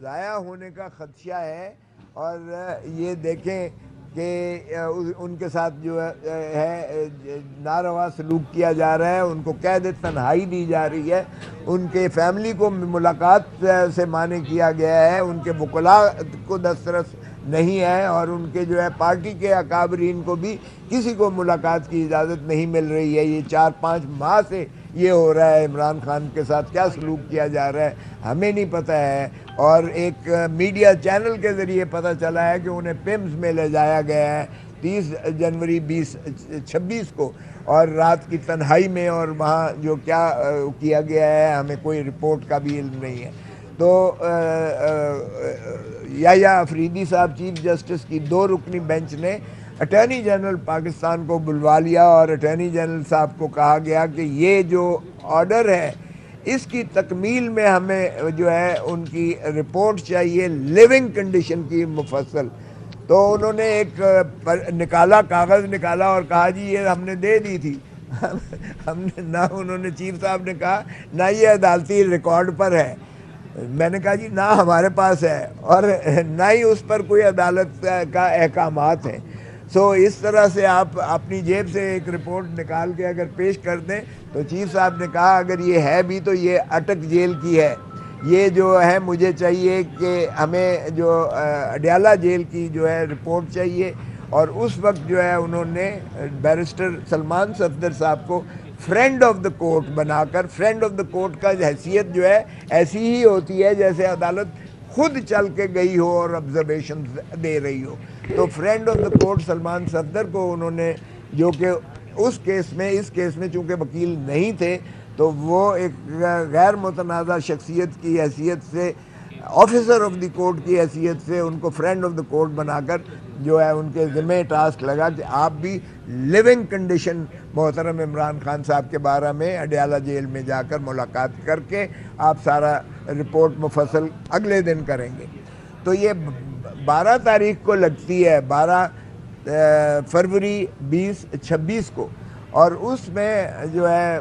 ضائع ہونے کا خدشہ ہے. اور یہ دیکھیں کہ ان کے ساتھ جو ہے ناروا سلوک کیا جا رہا ہے, ان کو قید تنہائی دی جا رہی ہے, ان کے فیملی کو ملاقات سے مانع کیا گیا ہے, ان کے وکلاء کو دسترس نہیں ہے, اور ان کے جو ہے پارٹی کے اکابرین کو بھی کسی کو ملاقات کی اجازت نہیں مل رہی ہے. یہ 4-5 ماہ سے یہ ہو رہا ہے. عمران خان کے ساتھ کیا سلوک کیا جا رہا ہے ہمیں نہیں پتہ ہے. اور ایک میڈیا چینل کے ذریعے پتہ چلا ہے کہ انہیں پمز میں لے جایا گیا ہے 30 جنوری 2026 کو, اور رات کی تنہائی میں, اور وہاں جو کیا کیا گیا ہے ہمیں کوئی رپورٹ کا بھی علم نہیں ہے. تو یحییٰ آفریدی صاحب چیف جسٹس کی 2 رکنی بینچ نے اٹارنی جنرل پاکستان کو بلوا لیا, اور اٹارنی جنرل صاحب کو کہا گیا کہ یہ جو آرڈر ہے اس کی تکمیل میں ہمیں جو ہے ان کی رپورٹ چاہیے, لیونگ کنڈیشن کی مفصل. تو انہوں نے ایک کاغذ نکالا اور کہا جی یہ ہم نے دے دی تھی. ہم نے نہ, انہوں نے چیف صاحب نے کہا نہ یہ عدالتی ریکارڈ پر ہے. میں نے کہا جی نہ ہمارے پاس ہے, اور نہ ہی اس پر کوئی عدالت کا احکامات ہیں. سو اس طرح سے آپ اپنی جیب سے ایک رپورٹ نکال کے اگر پیش کر دیں, تو چیف صاحب نے کہا اگر یہ ہے بھی تو یہ اٹک جیل کی ہے. یہ جو ہے مجھے چاہیے کہ ہمیں جو اڈیالہ جیل کی جو ہے رپورٹ چاہیے. اور اس وقت جو ہے انہوں نے بیرسٹر سلمان صفدر صاحب کو فرینڈ آف دا کورٹ بنا کر, فرینڈ آف دا کورٹ کا حیثیت جو ہے ایسی ہی ہوتی ہے جیسے عدالت خود چل کے گئی ہو اور آبزرویشن دے رہی ہو. تو friend of the court Salman Safdar کو انہوں نے, جو کہ اس کیس میں چونکہ وکیل نہیں تھے, تو وہ ایک غیر متنازع شخصیت کی حیثیت سے, آفیسر آف دی کورٹ کی حیثیت سے ان کو فرینڈ آف دا کورٹ بنا کر جو ہے ان کے ذمہ ٹاسک لگا کہ آپ بھی لیونگ کنڈیشن محترم عمران خان صاحب کے بارے میں اڈیالہ جیل میں جا کر ملاقات کر کے آپ سارا رپورٹ مفصل اگلے دن کریں گے. تو یہ 12 تاریخ کو لگتی ہے, 12 فروری 2026 کو, اور اس میں جو ہے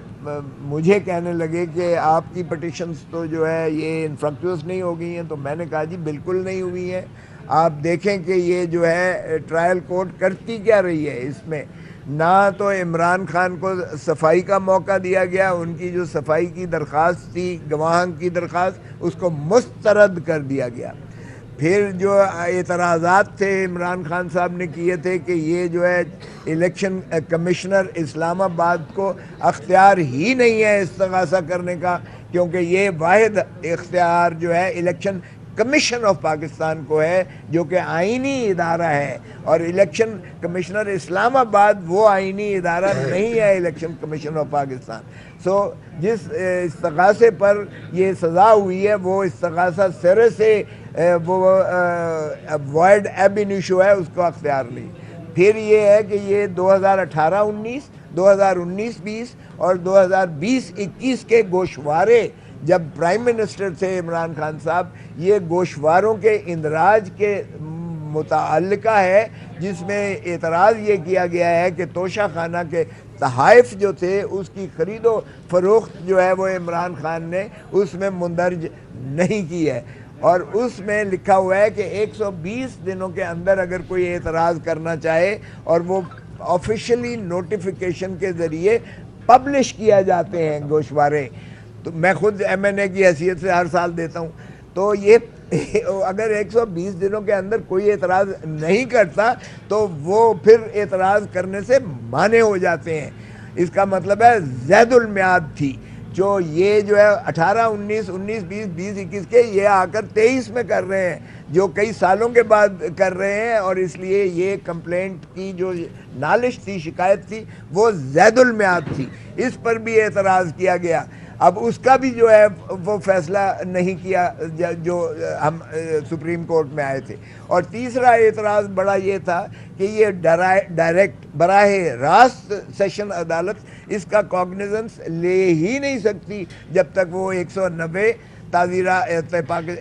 مجھے کہنے لگے کہ آپ کی پٹیشنز تو جو ہے یہ انفرکٹوس نہیں ہو گئی ہیں. تو میں نے کہا جی بالکل نہیں ہوئی ہیں. آپ دیکھیں کہ یہ جو ہے ٹرائل کورٹ کرتی کیا رہی ہے. اس میں نہ تو عمران خان کو صفائی کا موقع دیا گیا, ان کی جو صفائی کی درخواست تھی, گواہاں کی درخواست, اس کو مسترد کر دیا گیا. پھر جو اعتراضات تھے عمران خان صاحب نے کیے تھے کہ یہ جو ہے الیکشن کمشنر اسلام آباد کو اختیار ہی نہیں ہے استغاثہ کرنے کا, کیونکہ یہ واحد اختیار جو ہے الیکشن کمیشن آف پاکستان کو ہے, جو کہ آئینی ادارہ ہے, اور الیکشن کمشنر اسلام آباد وہ آئینی ادارہ نہیں ہے الیکشن کمیشن آف پاکستان. سو جس استغاثے پر یہ سزا ہوئی ہے وہ استغاثہ سرے سے وہ وائڈ ایب انیشو ہے, اس کو اختیار نہیں. پھر یہ ہے کہ یہ 2018-19, 2019-20 اور 2020-21 کے گوشوارے جب پرائم منسٹر تھے عمران خان صاحب, یہ گوشواروں کے اندراج کے متعلقہ ہے, جس میں اعتراض یہ کیا گیا ہے کہ توشہ خانہ کے تحائف جو تھے اس کی خرید و فروخت جو ہے وہ عمران خان نے اس میں مندرج نہیں کی ہے. اور اس میں لکھا ہوا ہے کہ 120 دنوں کے اندر اگر کوئی اعتراض کرنا چاہے, اور وہ آفیشلی نوٹیفیکیشن کے ذریعے پبلش کیا جاتے ہیں گوشوارے, تو میں خود ایم این اے کی حیثیت سے ہر سال دیتا ہوں, تو یہ اگر 120 دنوں کے اندر کوئی اعتراض نہیں کرتا تو وہ پھر اعتراض کرنے سے مانع ہو جاتے ہیں. اس کا مطلب ہے زید المیعاد تھی جو یہ جو ہے 18-19, 19-20, 20-21 کے یہ آ کر 23 میں کر رہے ہیں, جو کئی سالوں کے بعد کر رہے ہیں, اور اس لیے یہ کمپلینٹ کی جو نالش تھی, شکایت تھی, وہ زید المیعاد تھی. اس پر بھی اعتراض کیا گیا. اب اس کا بھی جو ہے وہ فیصلہ نہیں کیا جو ہم سپریم کورٹ میں آئے تھے. اور تیسرا اعتراض بڑا یہ تھا کہ یہ ڈائریکٹ براہ راست سیشن عدالت اس کا کاگنیزنس لے ہی نہیں سکتی جب تک وہ 190 تعزیرات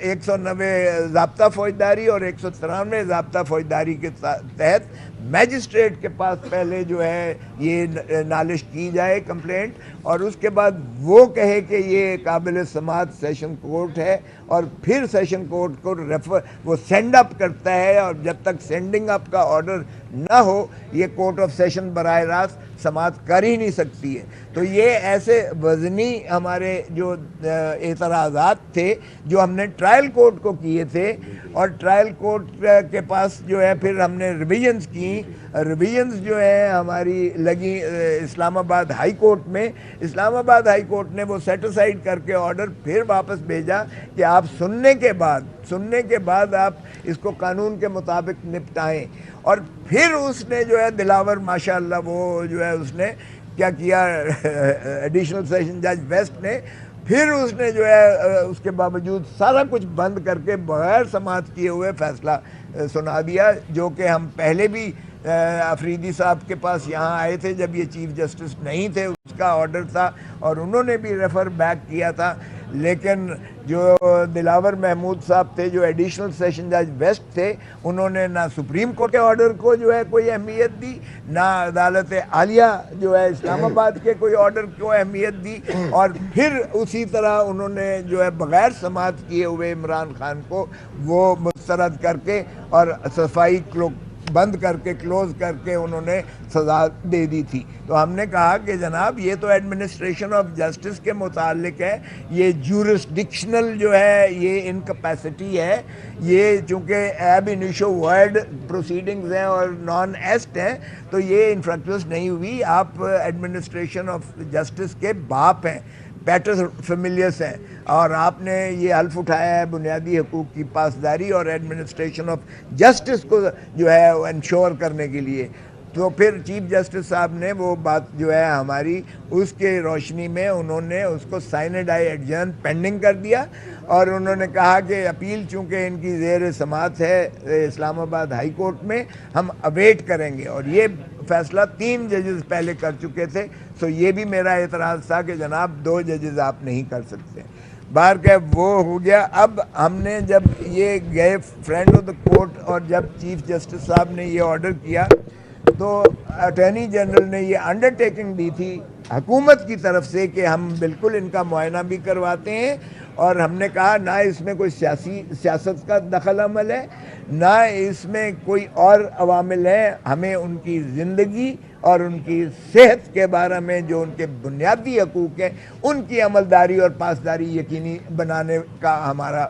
190 ضابطہ فوجداری اور 193 ضابطہ فوجداری کے تحت میجسٹریٹ کے پاس پہلے جو ہے یہ نالش کی جائے کمپلینٹ، اور اس کے بعد وہ کہے کہ یہ قابل سماعت سیشن کورٹ ہے، اور پھر سیشن کورٹ کو وہ سینڈ اپ کرتا ہے، اور جب تک سینڈنگ اپ کا آرڈر نہ ہو یہ کورٹ آف سیشن براہ راست سماعت کر ہی نہیں سکتی ہے۔ تو یہ ایسے وزنی ہمارے جو اعتراضات تھے جو ہم نے ٹرائل کورٹ کو کیے تھے، اور ٹرائل کورٹ کے پاس جو ہے پھر ہم نے ریویژنز کی۔ ریویژنز جو ہے ہماری لگی اسلام آباد ہائی کورٹ میں۔ اسلام آباد ہائی کورٹ نے وہ سیٹ اسائیڈ کر کے آرڈر پھر واپس بھیجا کہ آپ سننے کے بعد آپ اس کو قانون کے مطابق نپٹائیں۔ اور پھر اس نے جو ہے دلاور ماشاءاللہ وہ جو ہے اس نے کیا کیا، ایڈیشنل سیشن جج ویسٹ نے پھر اس نے جو ہے اس کے باوجود سارا کچھ بند کر کے بغیر سماعت کیے ہوئے فیصلہ سنا دیا، جو کہ ہم پہلے بھی افریدی صاحب کے پاس یہاں آئے تھے جب یہ چیف جسٹس نہیں تھے، اس کا آرڈر تھا اور انہوں نے بھی ریفر بیک کیا تھا، لیکن جو دلاور محمود صاحب تھے جو ایڈیشنل سیشن جج ویسٹ تھے، انہوں نے نہ سپریم کورٹ کے آرڈر کو جو ہے کوئی اہمیت دی، نہ عدالت عالیہ جو ہے اسلام آباد کے کوئی آرڈر کو اہمیت دی، اور پھر اسی طرح انہوں نے جو ہے بغیر سماعت کیے ہوئے عمران خان کو وہ مسترد کر کے اور صفائی بند کر کے کلوز کر کے انہوں نے سزا دے دی تھی۔ تو ہم نے کہا کہ جناب یہ تو ایڈمنسٹریشن آف جسٹس کے متعلق ہے، یہ جورسڈکشنل جو ہے یہ انکیپیسٹی ہے، یہ چونکہ ایب انیشو ورڈ پروسیڈنگز ہیں اور نان ایسٹ ہیں تو یہ انفرکچوس نہیں ہوئی۔ آپ ایڈمنسٹریشن آف جسٹس کے باپ ہیں، پیٹر فیملیس ہیں، اور آپ نے یہ حلف اٹھایا ہے بنیادی حقوق کی پاسداری اور ایڈمنسٹریشن آف جسٹس کو جو ہے انشور کرنے کے لیے۔ تو پھر چیف جسٹس صاحب نے وہ بات جو ہے ہماری اس کے روشنی میں انہوں نے اس کو سائنڈ آئی ایڈجرن پینڈنگ کر دیا، اور انہوں نے کہا کہ اپیل چونکہ ان کی زیر سماعت ہے اسلام آباد ہائی کورٹ میں، ہم اویٹ کریں گے، اور یہ فیصلہ 3 ججز پہلے کر چکے تھے۔ سو یہ بھی میرا اعتراض تھا کہ جناب 2 ججز آپ نہیں کر سکتے۔ باہر کہ وہ ہو گیا۔ اب ہم نے جب یہ گئے فرینڈ آف دا کورٹ، اور جب چیف جسٹس صاحب نے یہ آرڈر کیا تو اٹارنی جنرل نے یہ انڈرٹیکنگ دی تھی حکومت کی طرف سے کہ ہم بالکل ان کا معائنہ بھی کرواتے ہیں، اور ہم نے کہا نہ اس میں کوئی سیاست کا دخل عمل ہے، نہ اس میں کوئی اور عوامل ہیں، ہمیں ان کی زندگی اور ان کی صحت کے بارے میں جو ان کے بنیادی حقوق ہیں ان کی عملداری اور پاسداری یقینی بنانے کا ہمارا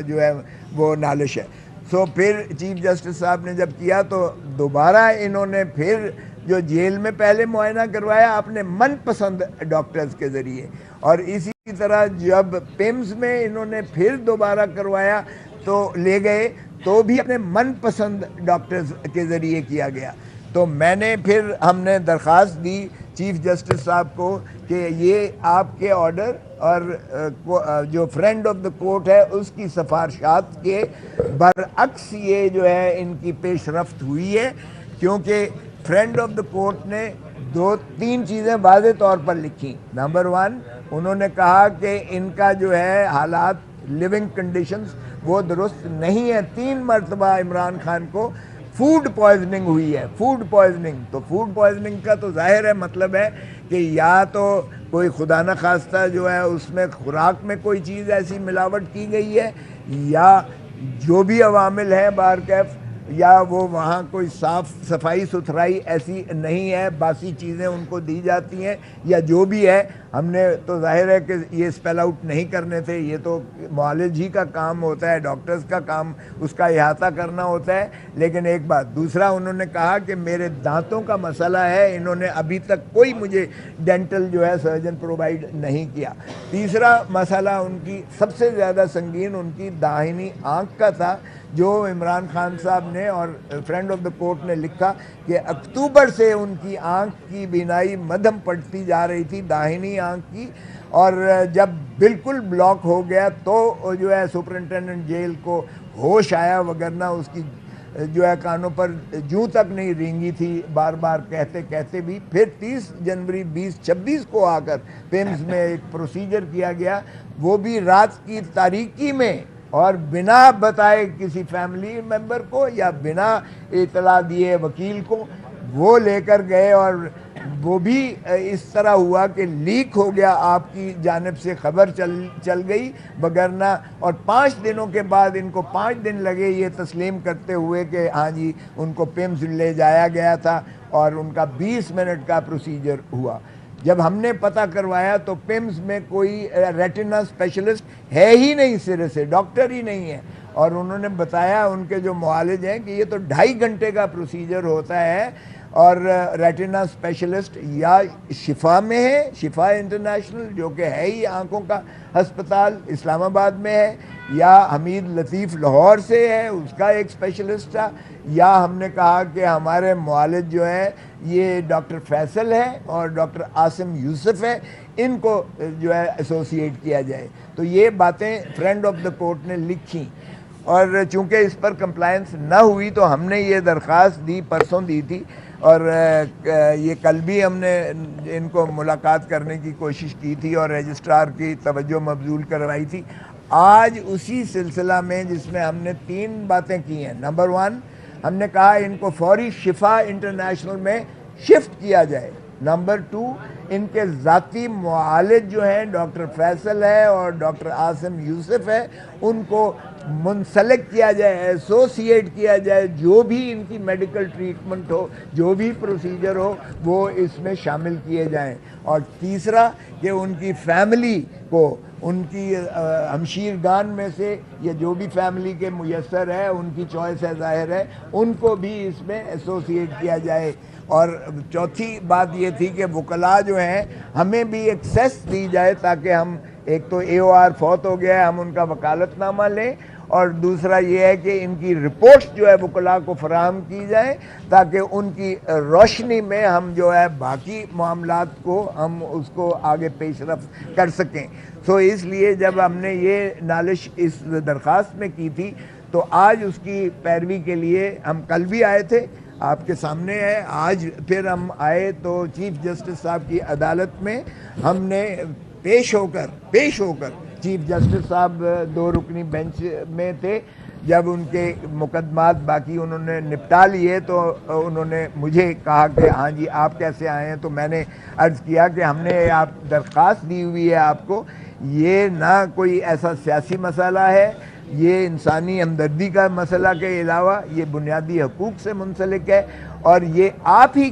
جو ہے وہ نالش ہے۔ سو پھر چیف جسٹس صاحب نے جب کیا تو دوبارہ انہوں نے پھر جو جیل میں پہلے معائنہ کروایا اپنے من پسند ڈاکٹرز کے ذریعے، اور اسی طرح جب پیمز میں انہوں نے پھر دوبارہ کروایا تو لے گئے تو بھی اپنے من پسند ڈاکٹرز کے ذریعے کیا گیا۔ تو میں نے پھر ہم نے درخواست دی چیف جسٹس صاحب کو کہ یہ آپ کے آرڈر اور جو فرینڈ آف دا کورٹ ہے اس کی سفارشات کے برعکس یہ جو ہے ان کی پیش رفت ہوئی ہے، کیونکہ فرینڈ آف دا کورٹ نے 2-3 چیزیں واضح طور پر لکھی۔ نمبر 1 انہوں نے کہا کہ ان کا جو ہے حالات لیونگ کنڈیشنز وہ درست نہیں ہے۔ 3 مرتبہ عمران خان کو فوڈ پوائزننگ ہوئی ہے، فوڈ پوائزننگ۔ تو فوڈ پوائزننگ کا تو ظاہر ہے مطلب ہے کہ یا تو کوئی خدا نخواستہ جو ہے اس میں خوراک میں کوئی چیز ایسی ملاوٹ کی گئی ہے، یا جو بھی عوامل ہیں بارکیف، یا وہ وہاں کوئی صفائی ستھرائی ایسی نہیں ہے، باسی چیزیں ان کو دی جاتی ہیں، یا جو بھی ہے۔ ہم نے تو ظاہر ہے کہ یہ اسپیل آؤٹ نہیں کرنے تھے، یہ تو معالج ہی کا کام ہوتا ہے، ڈاکٹرز کا کام اس کا احاطہ کرنا ہوتا ہے۔ لیکن ایک بات دوسرا انہوں نے کہا کہ میرے دانتوں کا مسئلہ ہے، انہوں نے ابھی تک کوئی مجھے ڈینٹل جو ہے سرجن پرووائڈ نہیں کیا۔ تیسرا مسئلہ ان کی سب سے زیادہ سنگین ان کی داہنی آنکھ کا تھا، جو عمران خان صاحب نے اور فرینڈ آف دا کورٹ نے لکھا کہ اکتوبر سے ان کی آنکھ کی بینائی مدھم پڑتی جا رہی تھی، داہنی آنکھ کی، اور جب بالکل بلاک ہو گیا تو جو ہے سپرنٹینڈنٹ جیل کو ہوش آیا، وگرنہ اس کی جو ہے کانوں پر جوں تک نہیں رینگی تھی بار بار کہتے کہتے بھی. پھر 30 جنوری 2026 کو آ کر پیمز میں ایک پروسیجر کیا گیا, وہ بھی رات کی تاریکی میں اور بنا بتائے کسی فیملی ممبر کو یا بنا اطلاع دیے وکیل کو وہ لے کر گئے, اور وہ بھی اس طرح ہوا کہ لیک ہو گیا, آپ کی جانب سے خبر چل گئی بگرنا, اور 5 دنوں کے بعد ان کو 5 دن لگے یہ تسلیم کرتے ہوئے کہ ہاں جی ان کو پیمز لے جایا گیا تھا, اور ان کا 20 منٹ کا پروسیجر ہوا. جب ہم نے پتہ کروایا تو پیمز میں کوئی ریٹنا اسپیشلسٹ ہے ہی نہیں, سرے سے ڈاکٹر ہی نہیں ہے, اور انہوں نے بتایا ان کے جو معالج ہیں کہ یہ تو 2.5 گھنٹے کا پروسیجر ہوتا ہے, اور ریٹنا اسپیشلسٹ یا شفا میں ہے, شفا انٹرنیشنل جو کہ ہے ہی آنکھوں کا ہسپتال اسلام آباد میں ہے, یا حمید لطیف لاہور سے ہے اس کا ایک اسپیشلسٹ تھا, یا ہم نے کہا کہ ہمارے معالج جو ہیں یہ ڈاکٹر فیصل ہے اور ڈاکٹر عاصم یوسف ہے, ان کو جو ہے ایسوسیٹ کیا جائے. تو یہ باتیں فرینڈ آف دا کورٹ نے لکھی, اور چونکہ اس پر کمپلائنس نہ ہوئی تو ہم نے یہ درخواست دی, پرسوں دی تھی, اور یہ کل بھی ہم نے ان کو ملاقات کرنے کی کوشش کی تھی اور رجسٹرار کی توجہ مبذول کروائی تھی. آج اسی سلسلہ میں جس میں ہم نے 3 باتیں کی ہیں. نمبر 1 ہم نے کہا ان کو فوری شفا انٹرنیشنل میں شفٹ کیا جائے. نمبر 2 ان کے ذاتی معالج جو ہیں ڈاکٹر فیصل ہے اور ڈاکٹر عاصم یوسف ہے, ان کو منسلک کیا جائے, ایسوسیٹ کیا جائے, جو بھی ان کی میڈیکل ٹریٹمنٹ ہو, جو بھی پروسیجر ہو وہ اس میں شامل کیے جائیں. اور تیسرا کہ ان کی فیملی کو, ان کی ہمشیرگان میں سے یا جو بھی فیملی کے میسر ہے, ان کی چوائس ہے ظاہر ہے, ان کو بھی اس میں ایسوسیٹ کیا جائے. اور چوتھی بات یہ تھی کہ وکلاء جو ہیں ہمیں بھی ایکسیس دی جائے تاکہ ہم, ایک تو AOR فوت ہو گیا ہے, ہم ان کا وکالت نامہ لیں, اور دوسرا یہ ہے کہ ان کی رپورٹس جو ہے وکلاء کو فراہم کی جائیں تاکہ ان کی روشنی میں ہم جو ہے باقی معاملات کو ہم اس کو آگے پیش رفت کر سکیں. سو اس لیے جب ہم نے یہ نالش اس درخواست میں کی تھی تو آج اس کی پیروی کے لیے ہم کل بھی آئے تھے, آپ کے سامنے ہے, آج پھر ہم آئے تو چیف جسٹس صاحب کی عدالت میں ہم نے پیش ہو کر چیف جسٹس صاحب 2 رکنی بینچ میں تھے, جب ان کے مقدمات باقی انہوں نے نپٹا لیے تو انہوں نے مجھے کہا کہ ہاں جی آپ کیسے آئے ہیں, تو میں نے عرض کیا کہ ہم نے آپ درخواست دی ہوئی ہے آپ کو, یہ نہ کوئی ایسا سیاسی مسئلہ ہے, یہ انسانی ہمدردی کا مسئلہ کے علاوہ یہ بنیادی حقوق سے منسلک ہے, اور یہ آپ ہی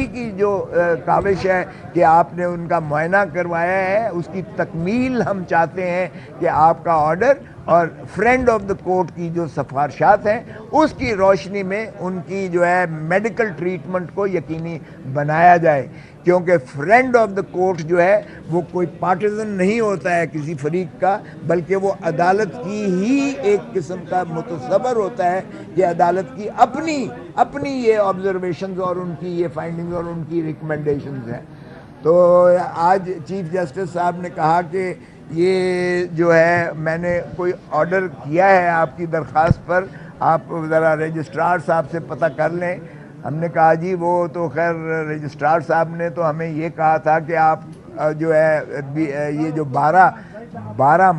کی جو کاوش ہے کہ آپ نے ان کا معائنہ کروایا ہے, اس کی تکمیل ہم چاہتے ہیں کہ آپ کا آرڈر اور فرینڈ آف دا کورٹ کی جو سفارشات ہیں اس کی روشنی میں ان کی جو ہے میڈیکل ٹریٹمنٹ کو یقینی بنایا جائے, کیونکہ فرینڈ آف دا کورٹ جو ہے وہ کوئی پارٹیزن نہیں ہوتا ہے کسی فریق کا, بلکہ وہ عدالت کی ہی ایک قسم کا متصور ہوتا ہے کہ عدالت کی اپنی یہ آبزرویشنز اور ان کی یہ فائنڈنگز اور ان کی ریکمنڈیشنز ہیں. تو آج چیف جسٹس صاحب نے کہا کہ یہ جو ہے میں نے کوئی آرڈر کیا ہے آپ کی درخواست پر, آپ ذرا رجسٹرار صاحب سے پتہ کر لیں. ہم نے کہا جی وہ تو خیر رجسٹرار صاحب نے تو ہمیں یہ کہا تھا کہ آپ جو ہے یہ جو 12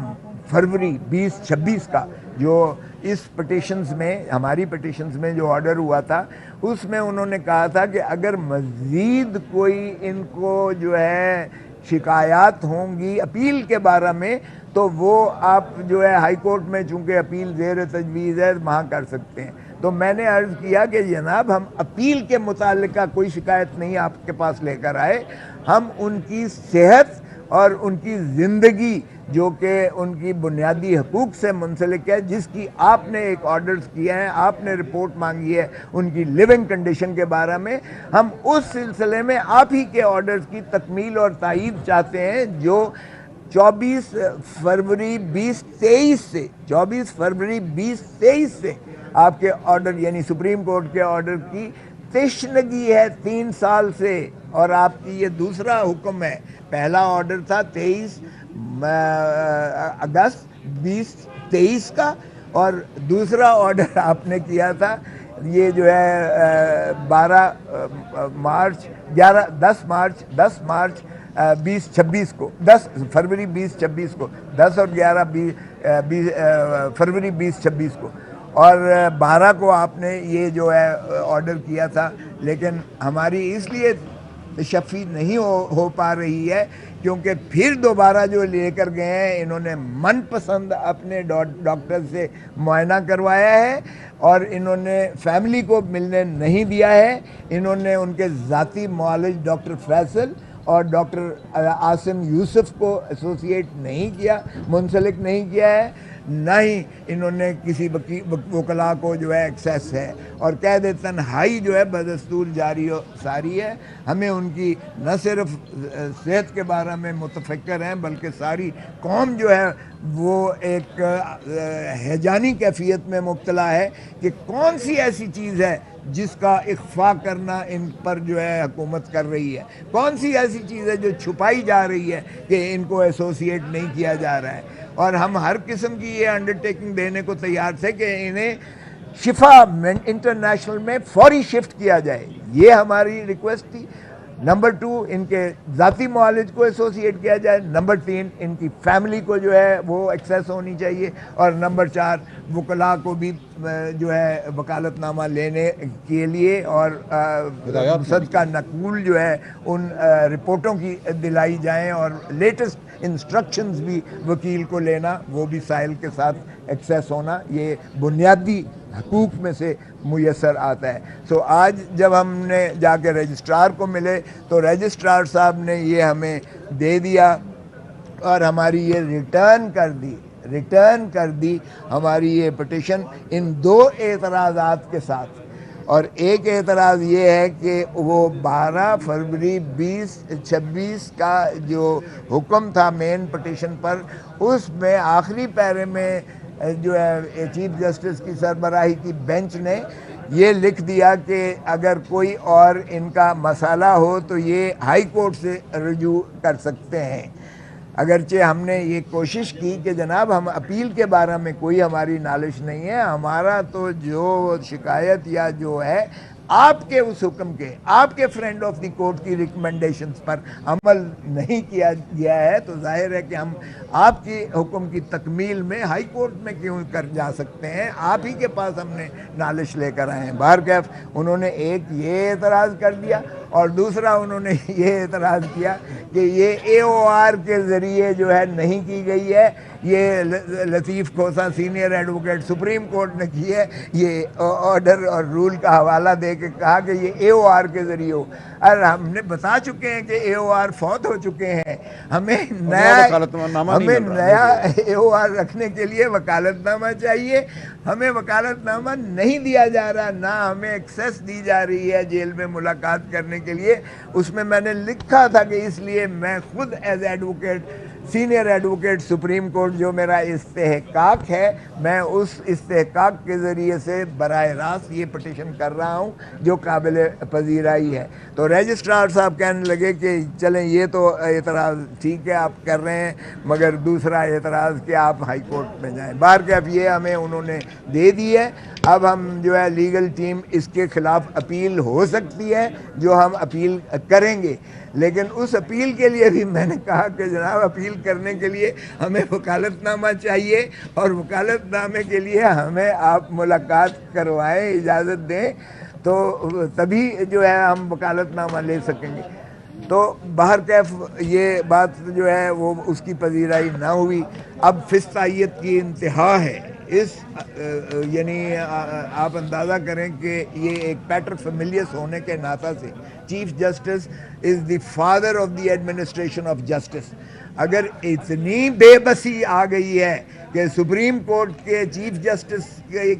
فروری 2026 کا جو اس پٹیشنز میں, ہماری پٹیشنز میں جو آرڈر ہوا تھا, اس میں انہوں نے کہا تھا کہ اگر مزید کوئی ان کو جو ہے شکایات ہوں گی اپیل کے بارے میں تو وہ آپ جو ہے ہائی کورٹ میں چونکہ اپیل زیر تجویز ہے وہاں کر سکتے ہیں. تو میں نے عرض کیا کہ جناب ہم اپیل کے متعلقہ کوئی شکایت نہیں آپ کے پاس لے کر آئے, ہم ان کی صحت اور ان کی زندگی جو کہ ان کی بنیادی حقوق سے منسلک ہے, جس کی آپ نے ایک آرڈرز کیا ہے, آپ نے رپورٹ مانگی ہے ان کی لیونگ کنڈیشن کے بارے میں, ہم اس سلسلے میں آپ ہی کے آرڈرز کی تکمیل اور تائید چاہتے ہیں جو 24 فروری 2023 سے آپ کے آرڈر یعنی سپریم کورٹ کے آرڈر کی تشنگی ہے 3 سال سے, اور آپ کی یہ دوسرا حکم ہے. پہلا آرڈر تھا 23 اگست 2023 کا, اور دوسرا آرڈر آپ نے کیا تھا یہ جو ہے 10 فروری 2026 کو 10 اور 11 فروری 2026 کو، اور 12 کو آپ نے یہ جو ہے آرڈر کیا تھا، لیکن ہماری اس لیے تشفی نہیں ہو پا رہی ہے کیونکہ پھر دوبارہ جو لے کر گئے ہیں انہوں نے من پسند اپنے ڈاکٹر سے معائنہ کروایا ہے اور انہوں نے فیملی کو ملنے نہیں دیا ہے. انہوں نے ان کے ذاتی معالج ڈاکٹر فیصل اور ڈاکٹر عاصم یوسف کو ایسوسیٹ نہیں کیا، منسلک نہیں کیا ہے، نہ ہی انہوں نے کسی وکلاء کو جو ہے ایکسیس ہے، اور قید تنہائی جو ہے بدستور جاری و ساری ہے. ہمیں ان کی نہ صرف صحت کے بارے میں متفکر ہیں بلکہ ساری قوم جو ہے وہ ایک ہیجانی کیفیت میں مبتلا ہے کہ کون سی ایسی چیز ہے جس کا اخفاء کرنا ان پر جو ہے حکومت کر رہی ہے، کون سی ایسی چیز ہے جو چھپائی جا رہی ہے کہ ان کو ایسوسیٹ نہیں کیا جا رہا ہے. اور ہم ہر قسم کی یہ انڈرٹیکنگ دینے کو تیار تھے کہ انہیں شفا انٹرنیشنل میں فوری شفٹ کیا جائے، یہ ہماری ریکویسٹ تھی. نمبر 2 ان کے ذاتی معالج کو ایسوسیٹ کیا جائے. نمبر 3 ان کی فیملی کو جو ہے وہ ایکسیس ہونی چاہیے. اور نمبر 4 وکلاء کو بھی جو ہے وکالت نامہ لینے کے لیے اور صدقہ نقول جو ہے ان رپورٹوں کی دلائی جائیں، اور لیٹسٹ انسٹرکشنز بھی وکیل کو لینا، وہ بھی سائل کے ساتھ ایکسیس ہونا، یہ بنیادی حقوق میں سے میسر آتا ہے. سو آج جب ہم نے جا کے رجسٹرار کو ملے تو رجسٹرار صاحب نے یہ ہمیں دے دیا اور ہماری یہ ریٹرن کر دی ہماری یہ پٹیشن ان 2 اعتراضات کے ساتھ. اور ایک اعتراض یہ ہے کہ وہ 12 فروری 2026 کا جو حکم تھا مین پٹیشن پر، اس میں آخری پیرے میں جو ہے چیف جسٹس کی سربراہی کی بینچ نے یہ لکھ دیا کہ اگر کوئی اور ان کا مسئلہ ہو تو یہ ہائی کورٹ سے رجوع کر سکتے ہیں. اگرچہ ہم نے یہ کوشش کی کہ جناب ہم اپیل کے بارے میں کوئی ہماری نالش نہیں ہے، ہمارا تو جو شکایت یا جو ہے آپ کے اس حکم کے، آپ کے فرینڈ آف دی کورٹ کی ریکمنڈیشنز پر عمل نہیں کیا گیا ہے، تو ظاہر ہے کہ ہم آپ کی حکم کی تکمیل میں ہائی کورٹ میں کیوں کر جا سکتے ہیں، آپ ہی کے پاس ہم نے نالش لے کر آئے ہیں. بہرکیف انہوں نے ایک یہ اعتراض کر دیا اور دوسرا انہوں نے یہ اعتراض کیا کہ یہ AOR کے ذریعے جو ہے نہیں کی گئی ہے، یہ Latif Khosa senior advocate supreme court نے کی ہے. یہ آرڈر اور رول کا حوالہ دے کے کہا کہ یہ AOR کے ذریعے ہو. اور ہم نے بتا چکے ہیں کہ AOR فوت ہو چکے ہیں، ہمیں نیا AOR رکھنے کے لیے وکالت نامہ چاہیے. ہمیں وکالت نامہ نہیں دیا جا رہا، نہ ہمیں ایکسیس دی جا رہی ہے جیل میں ملاقات کرنے کے لیے. اس میں میں نے لکھا تھا کہ اس لیے میں خود as advocate senior advocate supreme court جو میرا استحقاق ہے، میں اس استحقاق کے ذریعے سے براہ راست یہ پٹیشن کر رہا ہوں جو قابل پذیرائی ہے. تو رجسٹرار صاحب کہنے لگے کہ چلیں یہ تو اعتراض ٹھیک ہے آپ کر رہے ہیں، مگر دوسرا اعتراض کہ آپ ہائی کورٹ میں جائیں. بہرکیف یہ ہمیں انہوں نے دے دی ہے. اب ہم جو ہے لیگل ٹیم اس کے خلاف اپیل ہو سکتی ہے جو ہم اپیل کریں گے، لیکن اس اپیل کے لیے بھی میں نے کہا کہ جناب اپیل کرنے کے لیے ہمیں وکالت نامہ چاہیے، اور وکالت نامے کے لیے ہمیں آپ ملاقات کروائیں، اجازت دیں، تو تبھی جو ہے ہم وکالت نامہ لے سکیں گے. تو بہرکیف یہ بات جو ہے وہ اس کی پذیرائی نہ ہوئی. اب فسطائیت کی انتہا ہے. یعنی آپ اندازہ کریں کہ یہ ایک پیٹر فیملیس ہونے کے ناطے سے chief justice is the father of the administration of justice. اگر اتنی بے بسی آ گئی ہے کہ سپریم کورٹ کے چیف جسٹس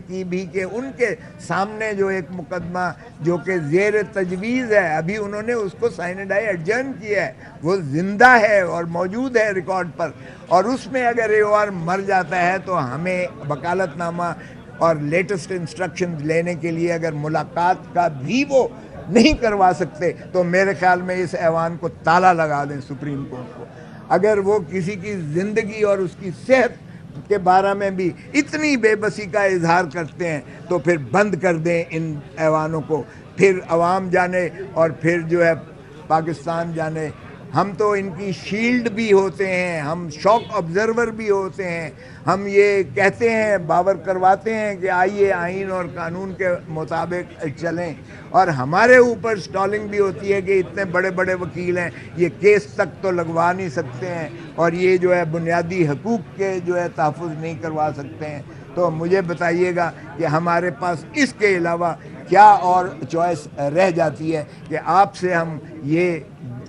کی بھی کہ ان کے سامنے جو ایک مقدمہ جو کہ زیر تجویز ہے، ابھی انہوں نے اس کو سائنڈائی ایڈجرن کیا ہے، وہ زندہ ہے اور موجود ہے ریکارڈ پر، اور اس میں اگر AOR مر جاتا ہے تو ہمیں وکالت نامہ اور لیٹسٹ انسٹرکشن لینے کے لیے اگر ملاقات کا بھی وہ نہیں کروا سکتے تو میرے خیال میں اس ایوان کو تالا لگا دیں سپریم کورٹ کو. اگر وہ کسی کی زندگی اور اس کی صحت کے بارے میں بھی اتنی بے بسی کا اظہار کرتے ہیں تو پھر بند کر دیں ان ایوانوں کو، پھر عوام جانے اور پھر جو ہے پاکستان جانے۔ ہم تو ان کی شیلڈ بھی ہوتے ہیں، ہم شاک آبزرور بھی ہوتے ہیں، ہم یہ کہتے ہیں، باور کرواتے ہیں کہ آئیے آئین اور قانون کے مطابق چلیں، اور ہمارے اوپر سٹالنگ بھی ہوتی ہے کہ اتنے بڑے بڑے وکیل ہیں، یہ کیس تک تو لگوا نہیں سکتے ہیں اور یہ جو ہے بنیادی حقوق کے جو ہے تحفظ نہیں کروا سکتے ہیں۔ تو مجھے بتائیے گا کہ ہمارے پاس اس کے علاوہ کیا اور چوائس رہ جاتی ہے کہ آپ سے ہم یہ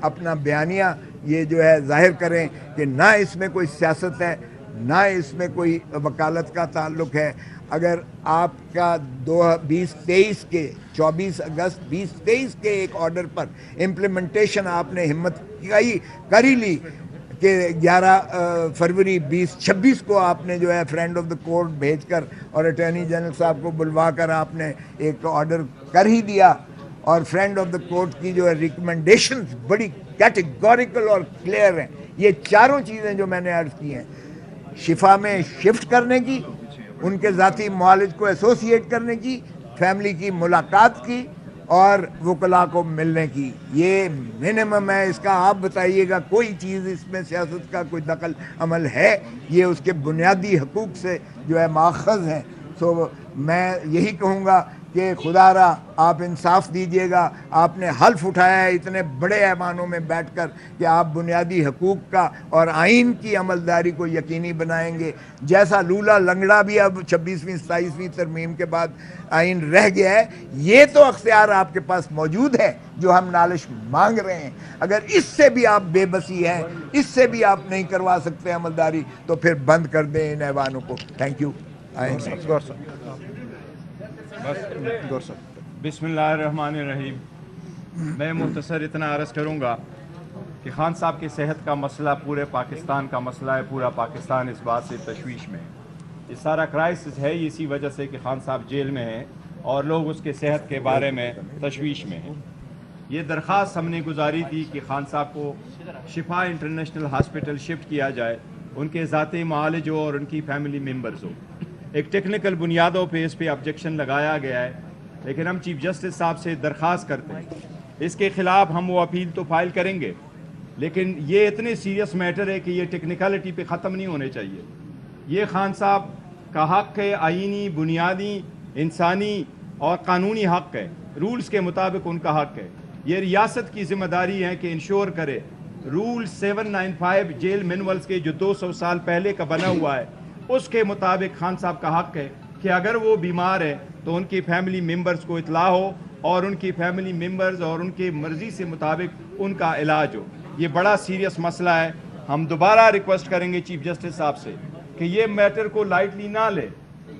اپنا بیانیہ یہ جو ہے ظاہر کریں کہ نہ اس میں کوئی سیاست ہے، نہ اس میں کوئی وکالت کا تعلق ہے۔ اگر آپ کا 2023 کے 24 اگست 2023 کے ایک آرڈر پر امپلیمنٹیشن آپ نے ہمت کر ہی لی کہ 11 فروری 2026 کو آپ نے جو ہے فرینڈ آف دا کورٹ بھیج کر اور اٹارنی جنرل صاحب کو بلوا کر آپ نے ایک آرڈر کر ہی دیا، اور فرینڈ آف دا کورٹ کی جو ہے ریکمنڈیشنز بڑی کیٹیگوریکل اور کلیئر ہیں۔ یہ چاروں چیزیں جو میں نے عرض کی ہیں، شفا میں شفٹ کرنے کی، ان کے ذاتی معالج کو ایسوسیٹ کرنے کی، فیملی کی ملاقات کی، اور وکلاء کو ملنے کی، یہ منیمم ہے۔ اس کا آپ بتائیے گا کوئی چیز اس میں سیاست کا کوئی دخل عمل ہے؟ یہ اس کے بنیادی حقوق سے جو ہے ماخذ ہیں۔ سو میں یہی کہوں گا کہ خدا را آپ انصاف دیجئے گا، آپ نے حلف اٹھایا ہے اتنے بڑے ایوانوں میں بیٹھ کر کہ آپ بنیادی حقوق کا اور آئین کی عملداری کو یقینی بنائیں گے۔ جیسا لولا لنگڑا بھی اب 26ویں 27ویں ترمیم کے بعد آئین رہ گیا ہے، یہ تو اختیار آپ کے پاس موجود ہے جو ہم نالش مانگ رہے ہیں۔ اگر اس سے بھی آپ بے بسی ہیں، اس سے بھی آپ نہیں کروا سکتے عملداری، تو پھر بند کر دیں ان ایوانوں کو۔ Thank you. بسم اللہ الرحمن الرحیم۔ میں مختصر اتنا عرض کروں گا کہ خان صاحب کی صحت کا مسئلہ پورے پاکستان کا مسئلہ ہے، پورا پاکستان اس بات سے تشویش میں ہے۔ یہ سارا کرائسس ہے اسی وجہ سے کہ خان صاحب جیل میں ہیں اور لوگ اس کے صحت کے بارے میں تشویش میں ہیں۔ یہ درخواست ہم نے گزاری تھی کہ خان صاحب کو شفا انٹرنیشنل ہاسپٹل شفٹ کیا جائے، ان کے ذاتی معالج ہو اور ان کی فیملی ممبرز ہو۔ ایک ٹیکنیکل بنیادوں پہ اس پہ آبجیکشن لگایا گیا ہے، لیکن ہم چیف جسٹس صاحب سے درخواست کرتے ہیں اس کے خلاف ہم وہ اپیل تو فائل کریں گے، لیکن یہ اتنے سیریس میٹر ہے کہ یہ ٹیکنیکلٹی پہ ختم نہیں ہونے چاہیے۔ یہ خان صاحب کا حق ہے، آئینی، بنیادی، انسانی اور قانونی حق ہے، رولز کے مطابق ان کا حق ہے۔ یہ ریاست کی ذمہ داری ہے کہ انشور کرے رول 795 جیل مینولز کے جو 200 سال پہلے کا بنا ہوا ہے، اس کے مطابق خان صاحب کا حق ہے کہ اگر وہ بیمار ہے تو ان کی فیملی ممبرز کو اطلاع ہو اور ان کی فیملی ممبرز اور ان کی مرضی سے مطابق ان کا علاج ہو۔ یہ بڑا سیریس مسئلہ ہے۔ ہم دوبارہ ریکویسٹ کریں گے چیف جسٹس صاحب سے کہ یہ میٹر کو لائٹلی نہ لے،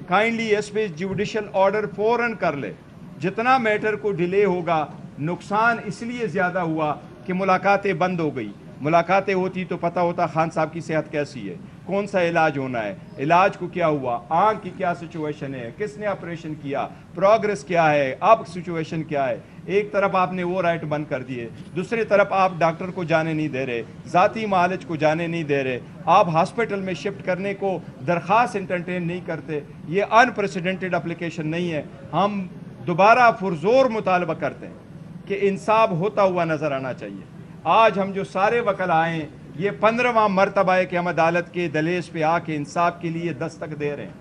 کائنڈلی اس پہ جوڈیشل آرڈر فوراً کر لے۔ جتنا میٹر کو ڈیلے ہوگا، نقصان اس لیے زیادہ ہوا کہ ملاقاتیں بند ہو گئی۔ ملاقاتیں ہوتی تو پتہ ہوتا خان صاحب کی صحت کیسی ہے، کون سا علاج ہونا ہے، علاج کو کیا ہوا، آنکھ کی کیا سچویشن ہے، کس نے آپریشن کیا، پروگریس کیا ہے، اب سچویشن کیا ہے۔ ایک طرف آپ نے وہ رائٹ بند کر دیے، دوسری طرف آپ ڈاکٹر کو جانے نہیں دے رہے، ذاتی معالج کو جانے نہیں دے رہے، آپ ہاسپٹل میں شفٹ کرنے کو درخواست انٹرٹین نہیں کرتے۔ یہ انپریسیڈنٹڈ اپلیکیشن نہیں ہے۔ ہم دوبارہ پرزور مطالبہ کرتے ہیں کہ انصاف ہوتا ہوا نظر آنا چاہیے۔ آج ہم جو سارے وکلا آئے ہیں، یہ 15واں مرتبہ ہے کہ ہم عدالت کے دہلیز پہ آ کے انصاف کے لیے دستک دے رہے ہیں۔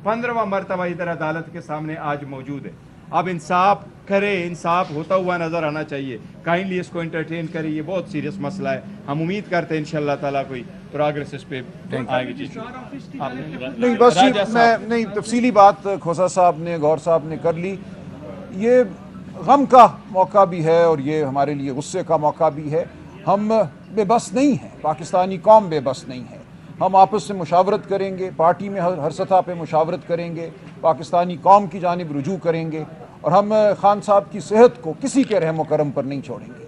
15واں مرتبہ ادھر عدالت کے سامنے آج موجود ہے۔ اب انصاف کرے، انصاف ہوتا ہوا نظر آنا چاہیے۔ کائنڈلی اس کو انٹرٹین کرے، یہ بہت سیریس مسئلہ ہے۔ ہم امید کرتے ہیں انشاءاللہ تعالیٰ کوئی پروگریس اس پہ آئے گی۔ نہیں بس میں نہیں تفصیلی بات کھوسا صاحب نے، غور صاحب نے کر لی۔ یہ غم کا موقع بھی ہے اور یہ ہمارے لیے غصے کا موقع بھی ہے۔ ہم بے بس نہیں ہیں، پاکستانی قوم بے بس نہیں ہے۔ ہم آپس میں مشاورت کریں گے، پارٹی میں ہر سطح پہ مشاورت کریں گے، پاکستانی قوم کی جانب رجوع کریں گے، اور ہم خان صاحب کی صحت کو کسی کے رحم و کرم پر نہیں چھوڑیں گے۔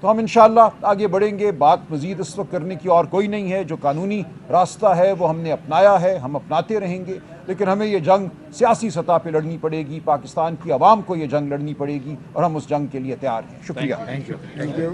تو ہم انشاءاللہ آگے بڑھیں گے۔ بات مزید اس وقت کرنے کی اور کوئی نہیں ہے۔ جو قانونی راستہ ہے وہ ہم نے اپنایا ہے، ہم اپناتے رہیں گے، لیکن ہمیں یہ جنگ سیاسی سطح پہ لڑنی پڑے گی، پاکستان کی عوام کو یہ جنگ لڑنی پڑے گی، اور ہم اس جنگ کے لیے تیار ہیں۔ شکریہ۔ Thank you.